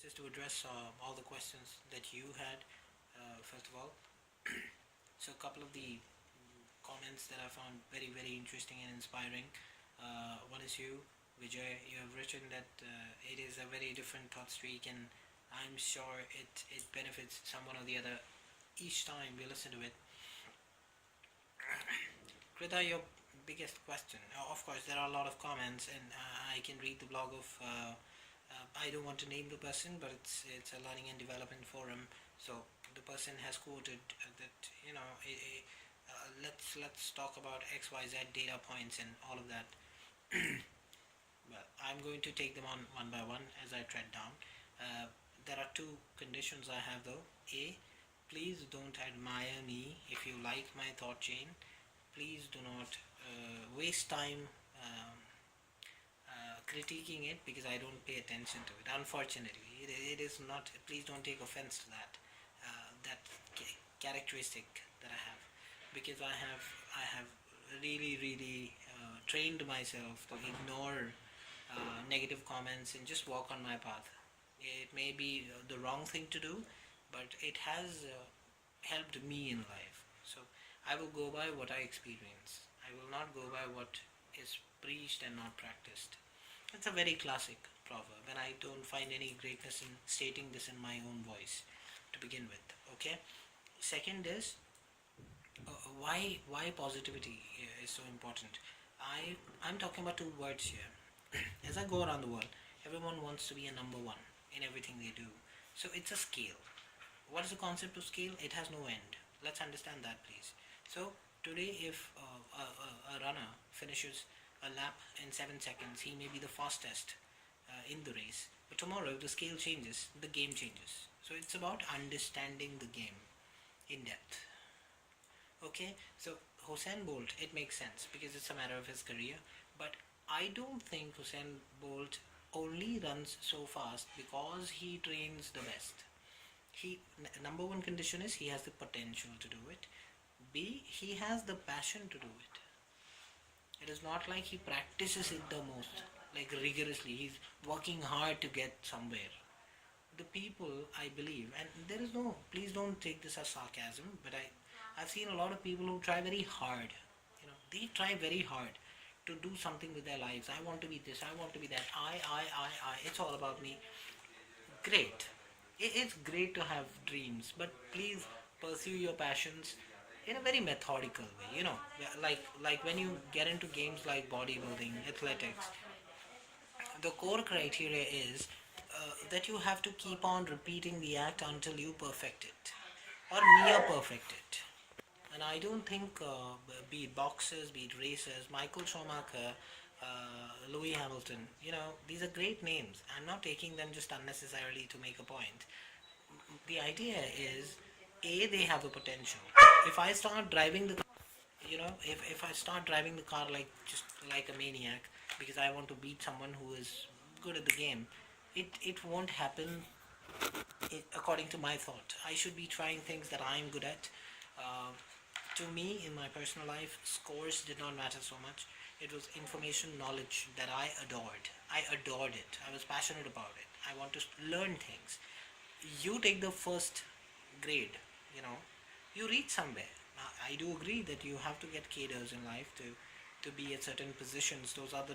just to address all the questions that you had. First of all, so a couple of the comments that I found very, very interesting and inspiring. One is you, Vijay. You have written that it is a very different thought streak, and I'm sure it benefits someone or the other each time we listen to it. Kridha, your biggest question. Of course, there are a lot of comments, and I can read the blog of. I don't want to name the person, but it's a learning and development forum. So the person has quoted that let's talk about X Y Z data points and all of that. Well, I'm going to take them on one by one as I tread down. There are two conditions I have though. A, please don't admire me if you like my thought chain. Please do not waste time critiquing it because I don't pay attention to it. Unfortunately, it is not. Please don't take offense to that characteristic that I have, because I have really trained myself to ignore negative comments and just walk on my path. It may be the wrong thing to do, but it has helped me in life. So I will go by what I experience. I will not go by what is preached and not practiced. It's a very classic proverb, and I don't find any greatness in stating this in my own voice to begin with. Okay. Second is why positivity is so important. I'm talking about two words here. As I go around the world, everyone wants to be a number one in everything they do. So it's a scale. What is the concept of scale? It has no end. Let's understand that, please. So today, if a runner finishes a lap in 7 seconds, he may be the fastest in the race. But tomorrow, if the scale changes, the game changes. So it's about understanding the game in depth. Okay, so Usain Bolt, it makes sense because it's a matter of his career. But I don't think Usain Bolt only runs so fast because he trains the best. Number one condition is he has the potential to do it. B, he has the passion to do it. It is not like he practices it the most, like rigorously. He's working hard to get somewhere. The people, I believe, and there is no, please don't take this as sarcasm, but I've seen a lot of people who try very hard. They try very hard to do something with their lives. I want to be this, I want to be that. I. It's all about me. Great. It's great to have dreams, but please pursue your passions in a very methodical way. Like when you get into games like bodybuilding, athletics, the core criteria is that you have to keep on repeating the act until you perfect it or near perfect it. And I don't think, be it boxers, be it racers, Michael Schumacher, Louis Hamilton, these are great names. I'm not taking them just unnecessarily to make a point. The idea is, A, they have the potential. If I start driving the, if I start driving the car like just like a maniac because I want to beat someone who is good at the game, it won't happen according to my thought. I should be trying things that I'm good at. Uh, to me, in my personal life, scores did not matter so much. It was information, knowledge that I adored. I adored it. I was passionate about it. I want to learn things. You take the first grade, you know, you reach somewhere. Now, I do agree that you have to get cadres in life to be at certain positions. Those are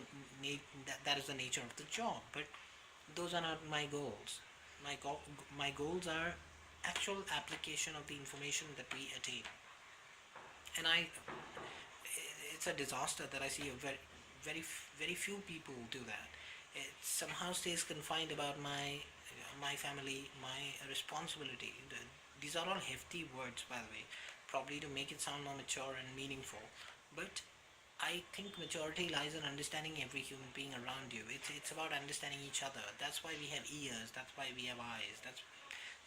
that is the nature of the job. But those are not my goals. My goals are actual application of the information that we attain. And it's a disaster that I see a very few people do that. It somehow stays confined about my family, my responsibility. These are all hefty words, by the way, probably to make it sound more mature and meaningful. But I think maturity lies in understanding every human being around you. It's about understanding each other. That's why we have ears. That's why we have eyes.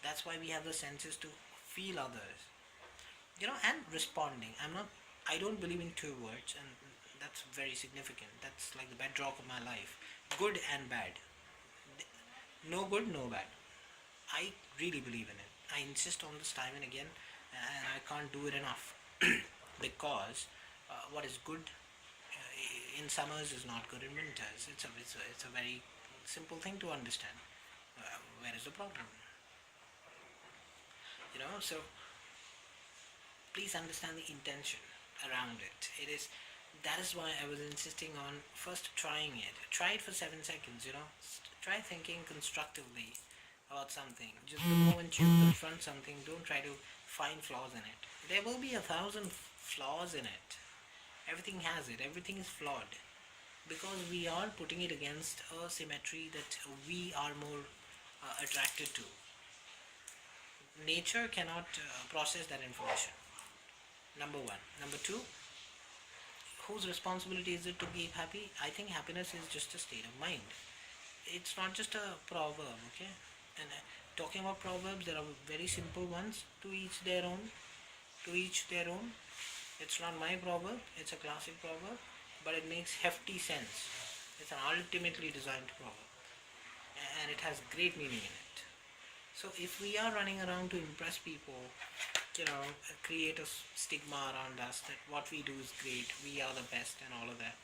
That's why we have the senses to feel others. And responding. I don't believe in two words, and that's very significant. That's like the bedrock of my life. Good and bad. No good, no bad. I really believe in it. I insist on this time and again, and I can't do it enough because what is good in summers is not good in winters. It's a very simple thing to understand. where is the problem? So please understand the intention around it. That is why I was insisting on first trying it. Try it for 7 seconds. Try thinking constructively about something. Just the moment you confront something, don't try to find flaws in it. There will be 1,000 flaws in it. Everything has it. Everything is flawed because we are putting it against a symmetry that we are more attracted to. Nature cannot process that information. Number one. Number two, whose responsibility is it to be happy? I think happiness is just a state of mind. It's not just a proverb, okay? And talking about proverbs, there are very simple ones. To each their own. To each their own. It's not my proverb. It's a classic proverb, but it makes hefty sense. It's an ultimately designed proverb, and it has great meaning in it. So if we are running around to impress people, create a stigma around us that what we do is great, we are the best and all of that,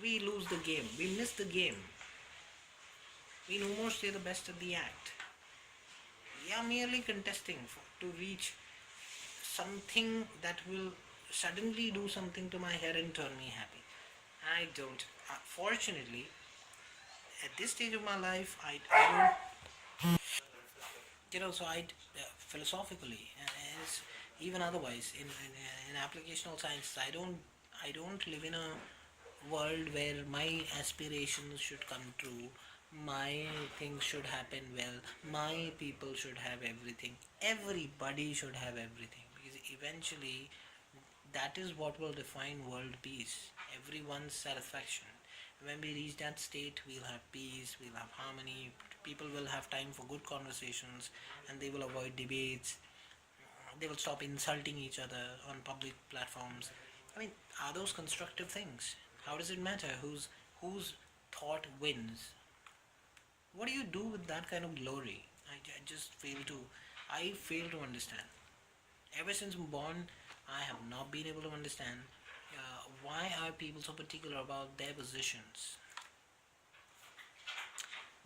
we lose the game. We miss the game. We no more stay the best at the act. We are merely contesting to reach something that will suddenly do something to my head and turn me happy. I don't. Fortunately, at this stage of my life, I don't. So philosophically, and even otherwise, in applicational science, I don't live in a world where my aspirations should come true, my things should happen well, my people should have everything, everybody should have everything, because eventually that is what will define world peace, everyone's satisfaction. When we reach that state, we'll have peace, we'll have harmony, people will have time for good conversations, and they will avoid debates, they will stop insulting each other on public platforms. I mean, are those constructive things? How does it matter whose thought wins? What do you do with that kind of glory? I just fail to understand. Ever since I'm born, I have not been able to understand why are people so particular about their positions.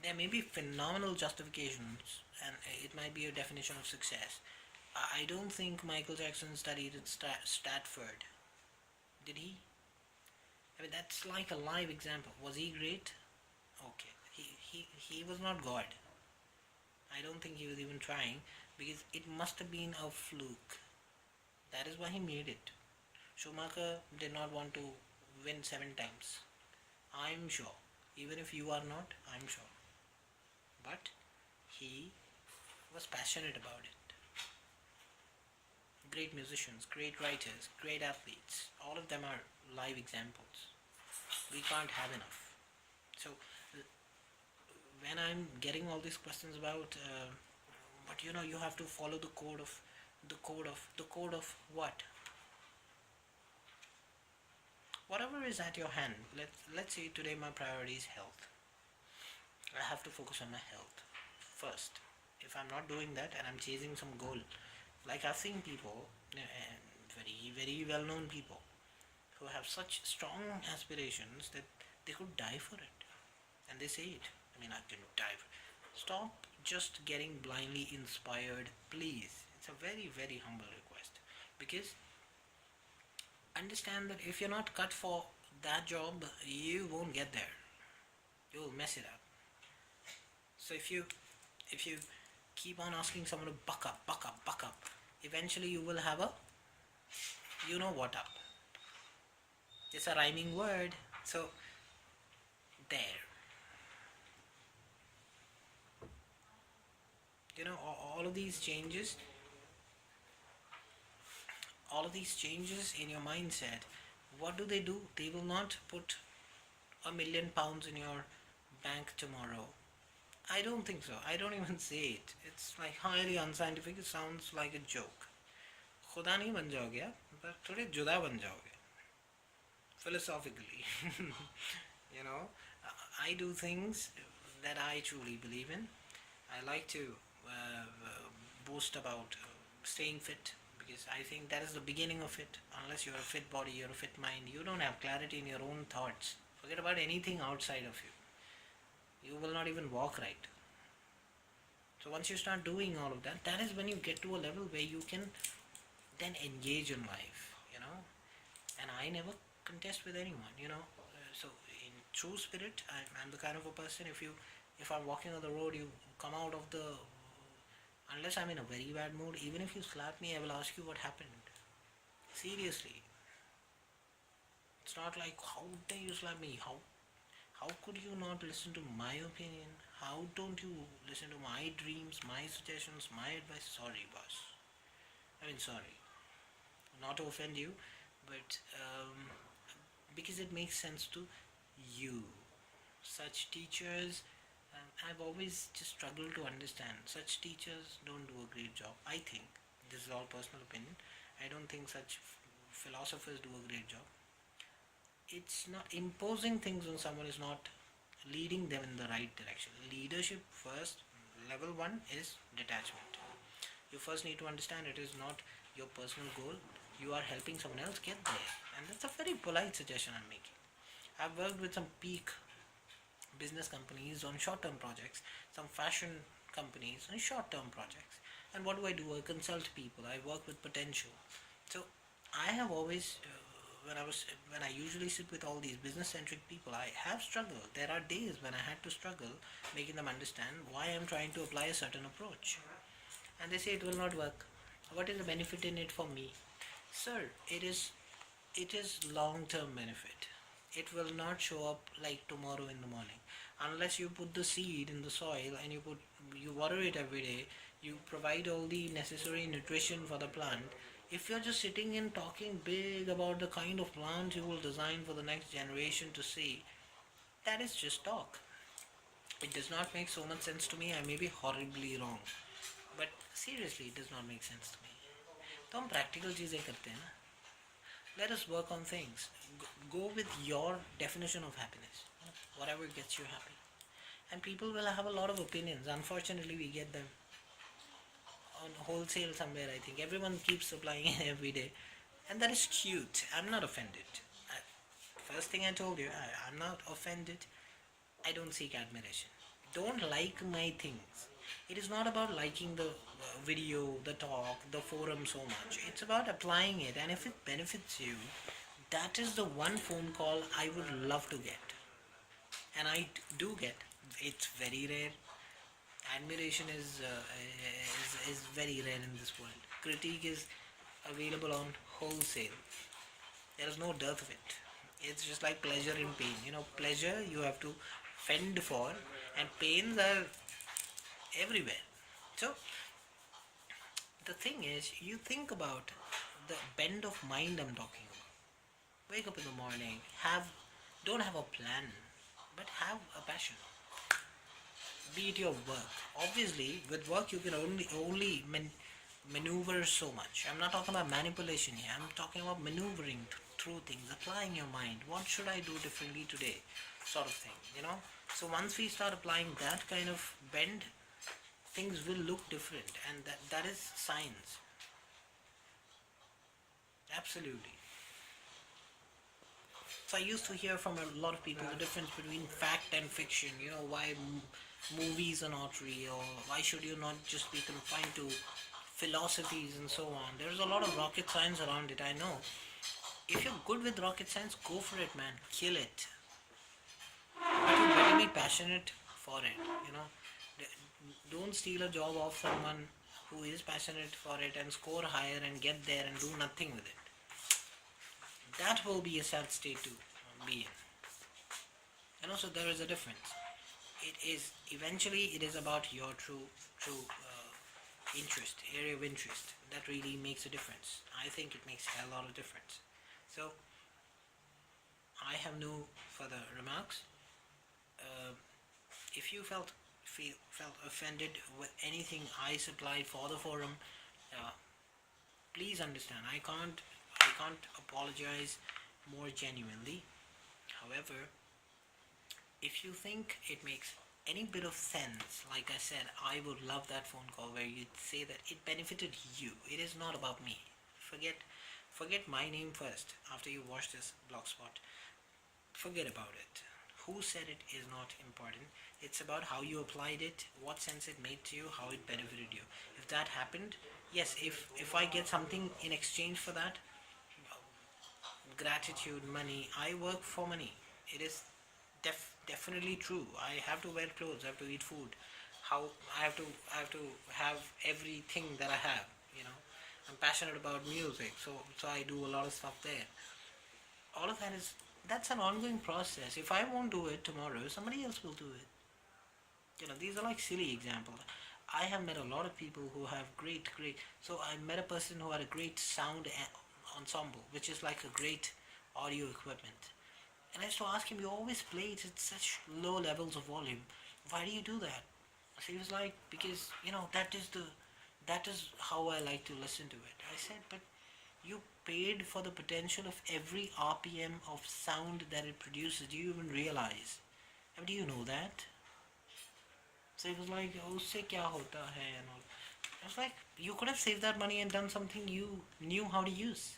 There may be phenomenal justifications, and it might be a definition of success. I don't think Michael Jackson studied at Stanford. Did he? I mean, that's like a live example. Was he great? Okay. He was not God. I don't think he was even trying, because it must have been a fluke. That is why he made it. Schumacher did not want to win 7 times. I'm sure. Even if you are not, I'm sure. But he was passionate about it. Great musicians, great writers, great athletes, all of them are live examples. We can't have enough. So when I'm getting all these questions about, but you have to follow the code of what? Whatever is at your hand. Let's say today my priority is health. I have to focus on my health first. If I'm not doing that and I'm chasing some goal, like I've seen people, very very well known people, who have such strong aspirations that they could die for it, and they say it. I mean, I can die. Stop just getting blindly inspired, please. It's a very very humble request, because understand that if you're not cut for that job, you won't get there. You will mess it up. So if you keep on asking someone to buck up, buck up, buck up, eventually you will have a what up. It's a rhyming word. So there. All of these changes, in your mindset, what do? They will not put £1,000,000 in your bank tomorrow. I don't think so. I don't even say it. It's like highly unscientific. It sounds like a joke. खुदा नहीं बन जाओगे आप, पर थोड़े जुदा बन जाओगे. Philosophically, I do things that I truly believe in. I like to boast about staying fit, because I think that is the beginning of it. Unless you're a fit body, you're a fit mind, you don't have clarity in your own thoughts. Forget about anything outside of you. You will not even walk right. So once you start doing all of that, that is when you get to a level where you can then engage in life, And I never contest with anyone, So in true spirit, I'm the kind of a person. If I'm walking on the road, you come out of the. Unless I'm in a very bad mood, even if you slap me, I will ask you what happened. Seriously, it's not like how dare you slap me? How could you not listen to my opinion? How don't you listen to my dreams, my suggestions, my advice? Sorry, boss. I mean, sorry. Not to offend you, but because it makes sense to you. Such teachers, I've always just struggled to understand. Such teachers don't do a great job. I think, this is all personal opinion, I don't think such philosophers do a great job. It's not imposing things on someone, is not leading them in the right direction. Leadership first, level one is detachment. You first need to understand it is not your personal goal. You are helping someone else get there. And that's a very polite suggestion I'm making. I've worked with some peak business companies on short term projects, some fashion companies on short term projects. And what do? I consult people, I work with potential. So I have always, when I usually sit with all these business centric people, I have struggled. There are days when I had to struggle making them understand why I'm trying to apply a certain approach. And they say it will not work. What is the benefit in it for me? Sir, it is long term benefit. It will not show up like tomorrow in the morning. Unless you put the seed in the soil and you water it every day, you provide all the necessary nutrition for the plant. If you're just sitting and talking big about the kind of plants you will design for the next generation to see, that is just talk. It does not make so much sense to me. I may be horribly wrong, but seriously, it does not make sense to me. तो हम practical चीज़ें करते हैं ना. Let us work on things. Go with your definition of happiness, whatever gets you happy. And people will have a lot of opinions. Unfortunately, we get them on wholesale somewhere. I think everyone keeps applying it every day, and that is cute. I'm not offended. First thing I told you, I'm not offended. I don't seek admiration. Don't like my things. It is not about liking the video, the talk, the forum so much. It's about applying it, and if it benefits you, that is the one phone call I would love to get. And I do get. It's very rare. Admiration is very rare in this world. Critique is available on wholesale. There is no dearth of it. It's just like pleasure and pain. Pleasure you have to fend for, and pains are everywhere. So the thing is, you think about the bend of mind I'm talking about. Wake up in the morning, don't have a plan, but have a passion. Be it your work. Obviously, with work you can only maneuver so much. I'm not talking about manipulation here. I'm talking about maneuvering through things, applying your mind. What should I do differently today? Sort of thing. So once we start applying that kind of bend, things will look different, and that is science. Absolutely. So I used to hear from a lot of people the difference between fact and fiction. Why movies are not real. Why should you not just be confined to philosophies and so on. There's a lot of rocket science around it, I know. If you're good with rocket science, go for it, man. Kill it. But you better be passionate for it. Don't steal a job off someone who is passionate for it and score higher and get there and do nothing with it. That will be a sad state to be in. So there is a difference. It is about your true interest, area of interest. That really makes a difference. I think it makes a lot of difference. So I have no further remarks. If you felt offended with anything I supplied for the forum, please understand, I can't apologize more genuinely. However, if you think it makes any bit of sense, like I said, I would love that phone call where you'd say that it benefited you. It is not about me. Forget my name first after you watch this blogspot. Forget about it. who said it is not important. It's about how you applied it, what sense it made to you, how it benefited you. If that happened, yes, if I get something in exchange for that, gratitude, money, I work for money. It is definitely true. I have to wear clothes, I have to eat food. How I have to have everything that I have, you know. I'm passionate about music, so I do a lot of stuff there. All of that is, that's an ongoing process. If I won't do it tomorrow, somebody else will do it. You know, these are like silly examples. I have met a lot of people who have great. So I met a person who had a great sound ensemble, which is like a great audio equipment. And I used to ask him, you always play it at such low levels of volume. Why do you do that? So he was like, because that is how I like to listen to it. I said, but you paid for the potential of every RPM of sound that it produces. Do you even realize? I mean, do you know that? So he was like, oh, usse kya hota hai and all. I was like, you could have saved that money and done something you knew how to use.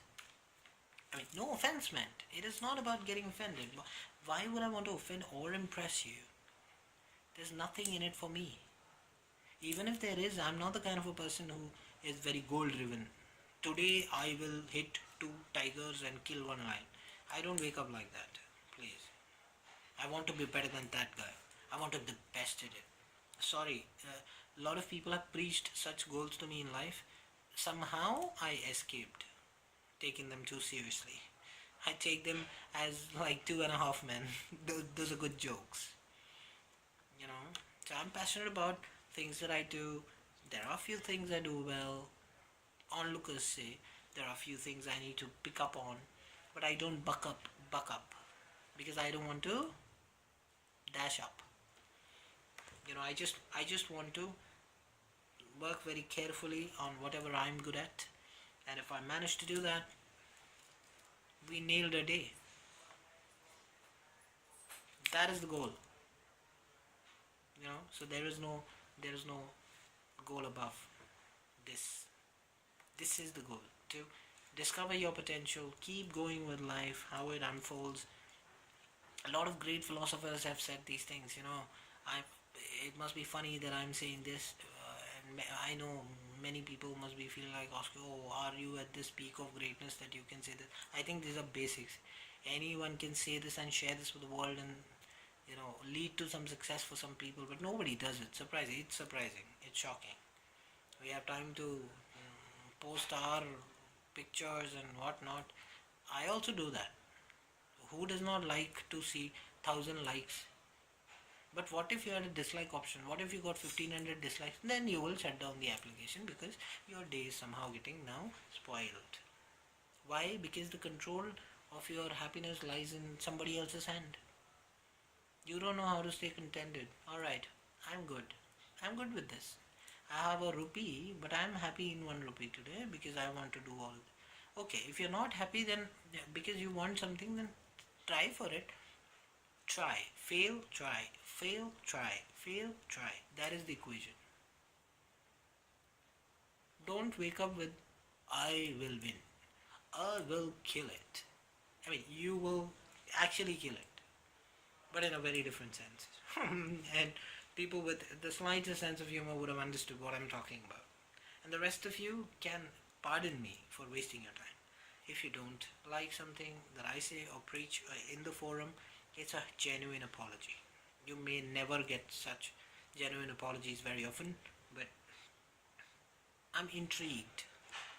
I mean, no offense meant. It is not about getting offended. Why would I want to offend or impress you? There's nothing in it for me. Even if there is, I'm not the kind of a person who is very goal driven. Today I will hit two tigers and kill one lion. I don't wake up like that. Please. I want to be better than that guy. I want to be the best at it. Sorry, a lot of people have preached such goals to me in life. Somehow I escaped taking them too seriously. I take them as like 2.5 men. Those are good jokes, you know. So I'm passionate about things that I do. There are a few things I do well. Onlookers say there are a few things I need to pick up on, but I don't buck up, because I don't want to dash up. You know, I just want to work very carefully on whatever I'm good at, and if I manage to do that, we nailed a day. That is the goal. You know, so there is no goal above this. This is the goal, to discover your potential, keep going with life, how it unfolds. A lot of great philosophers have said these things, you know. I It must be funny that I'm saying this, and I know many people must be feeling like, Oscar, oh, are you at this peak of greatness that you can say this? I think these are basics. Anyone can say this and share this with the world, and lead to some success for some people, but nobody does it. Surprising. It's surprising. It's shocking. We have time to post our pictures and whatnot. I also do that. Who does not like to see 1,000 likes? But what if you had a dislike option? What if you got 1,500 dislikes? Then you will shut down the application, because your day is somehow getting now spoiled. Why? Because the control of your happiness lies in somebody else's hand. You don't know how to stay contented. Alright, I'm good. I'm good with this. I have a rupee, but I'm happy in 1 rupee today because I want to do all. Okay, if you're not happy, then because you want something, then try for it. Try, fail, try, fail, try, fail, try. That is the equation. Don't wake up with, I will win. I will kill it. I mean, you will actually kill it, but in a very different sense. And people with the slightest sense of humor would have understood what I'm talking about. And the rest of you can pardon me for wasting your time. If you don't like something that I say or preach in the forum, it's a genuine apology. You may never get such genuine apologies very often, but I'm intrigued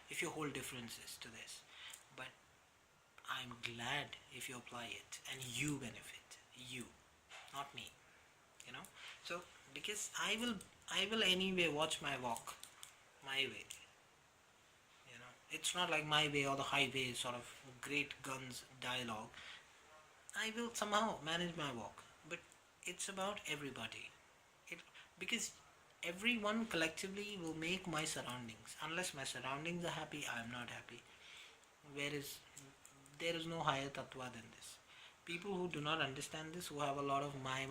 if you hold differences to this. But I'm glad if you apply it and you benefit. You, not me. So because I will anyway watch my walk my way. It's not like my way or the highway sort of great guns dialogue. I will somehow manage my walk, but it's about everybody. Because everyone collectively will make my surroundings. Unless my surroundings are happy, I am not happy. Whereas there is no higher tattva than this. People who do not understand this, who have a lot of my,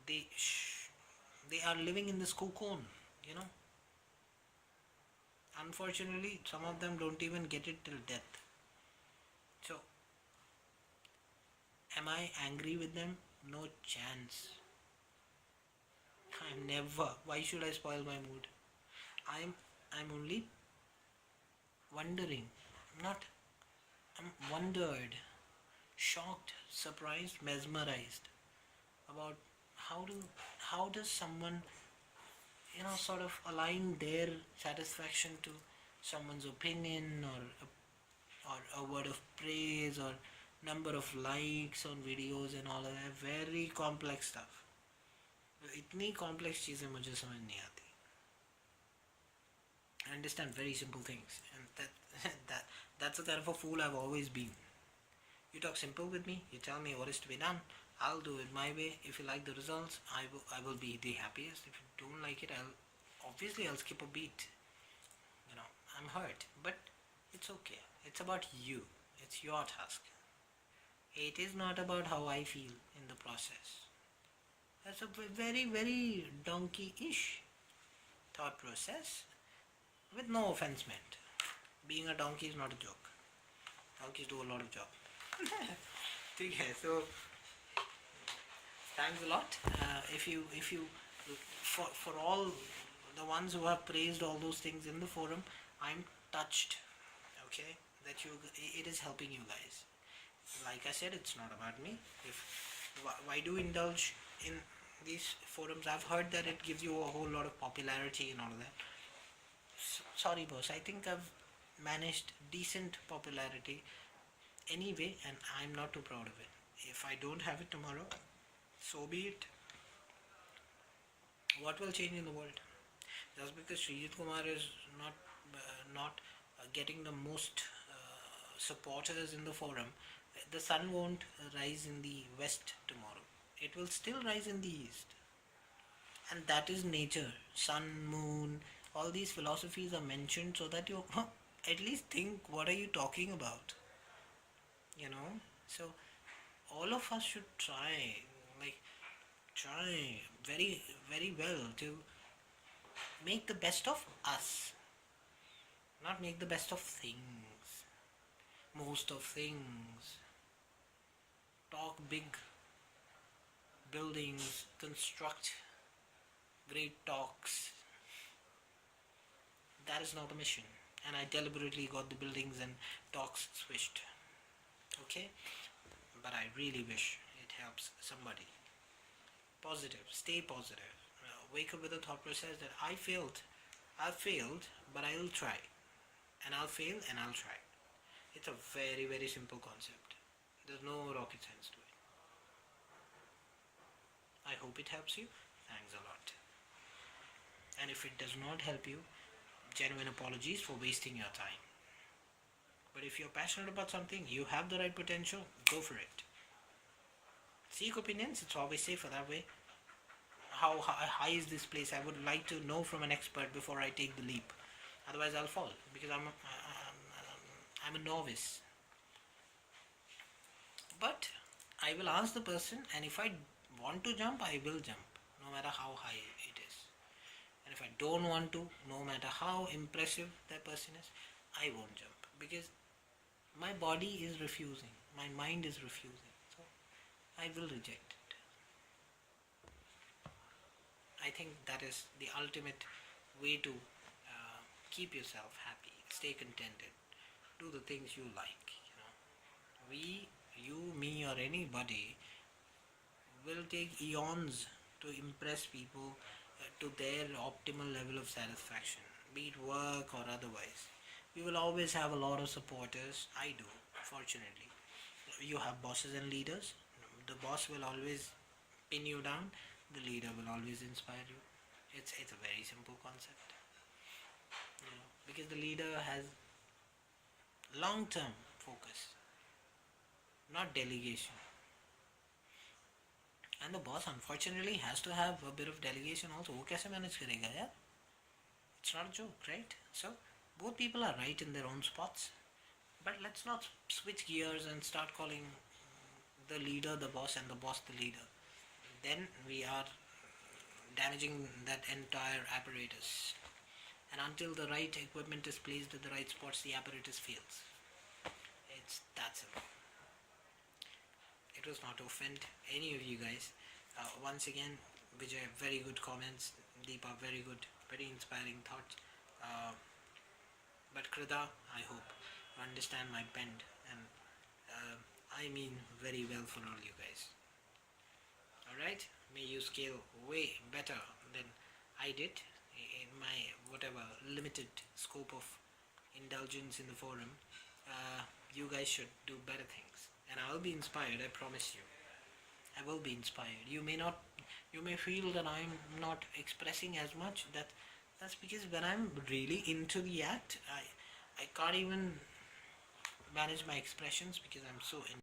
they they are living in this cocoon. Unfortunately, some of them don't even get it till death. So Am I angry with them? No chance. I'm never. Why should I spoil my mood? I'm I'm only wondering. Not I'm wondered, shocked, surprised, mesmerized about how do how does someone sort of align their satisfaction to someone's opinion or a word of praise or number of likes on videos and all of that very complex stuff. इतनी complex चीज़ें मुझे समझ नहीं आती. I understand very simple things, and that's the kind of a fool I've always been. You talk simple with me, you tell me what is to be done, I'll do it my way. If you like the results, I will be the happiest. If you don't like it, I'll skip a beat. I'm hurt, but it's okay. It's about you. It's your task. It is not about how I feel in the process. That's a very, very donkey-ish thought process, with no offense meant. Being a donkey is not a joke. Donkeys do a lot of job. Okay, so thanks a lot. If you for all the ones who have praised all those things in the forum, I'm touched. Okay, that it is helping you guys. Like I said, it's not about me. Why do indulge in these forums? I've heard that it gives you a whole lot of popularity and all of that. Sorry, boss. I think I've managed decent popularity anyway, and I'm not too proud of it. If I don't have it tomorrow, so be it. What will change in the world? Just because Srijit Kumar is not getting the most supporters in the forum, the sun won't rise in the west tomorrow. It will still rise in the east. And that is nature. Sun, moon, all these philosophies are mentioned so that you at least think, what are you talking about? So all of us should try very, very well to make the best of us, not make the best of things, most of things. Talk big buildings, construct great talks. That is not the mission, and I deliberately got the buildings and talks switched. Okay, but I really wish it helps somebody. Positive, stay positive. Wake up with the thought process that I failed, but I'll try, and I'll fail, and I'll try. It's a very, very simple concept. There's no rocket science to it. I hope it helps you. Thanks a lot. And if it does not help you, genuine apologies for wasting your time. But if you're passionate about something, you have the right potential, go for it. Seek opinions, it's always safer that way. How high is this place? I would like to know from an expert before I take the leap. Otherwise I'll fall, because I'm a novice. But I will ask the person, and if I want to jump, I will jump, no matter how high it is. And if I don't want to, no matter how impressive that person is, I won't jump, because my body is refusing, my mind is refusing, so I will reject it. I think that is the ultimate way to keep yourself happy, stay contented, do the things you like. You, me, or anybody will take eons to impress people to their optimal level of satisfaction, be it work or otherwise. We will always have a lot of supporters. I do, fortunately. You have bosses and leaders. The boss will always pin you down. The leader will always inspire you. It's a very simple concept. Because the leader has long-term focus, not delegation. And the boss unfortunately has to have a bit of delegation also. वो कैसे manage करेगा यार? It's not a joke, right? So both people are right in their own spots. But let's not switch gears and start calling the leader the boss and the boss the leader. Then we are damaging that entire apparatus. And until the right equipment is placed at the right spots, the apparatus fails. It's that simple. It was not to offend any of you guys. Once again, Vijay, very good comments. Deepa, very good, very inspiring thoughts. Uh, but Kridha, I hope you understand my bend, and uh, I mean very well for all you guys. Alright? May you scale way better than I did in my whatever limited scope of indulgence in the forum. You guys should do better things. And I'll be inspired, I promise you. I will be inspired. You may feel that I'm not expressing as much. That's because when I'm really into the act, I can't even manage my expressions because I'm so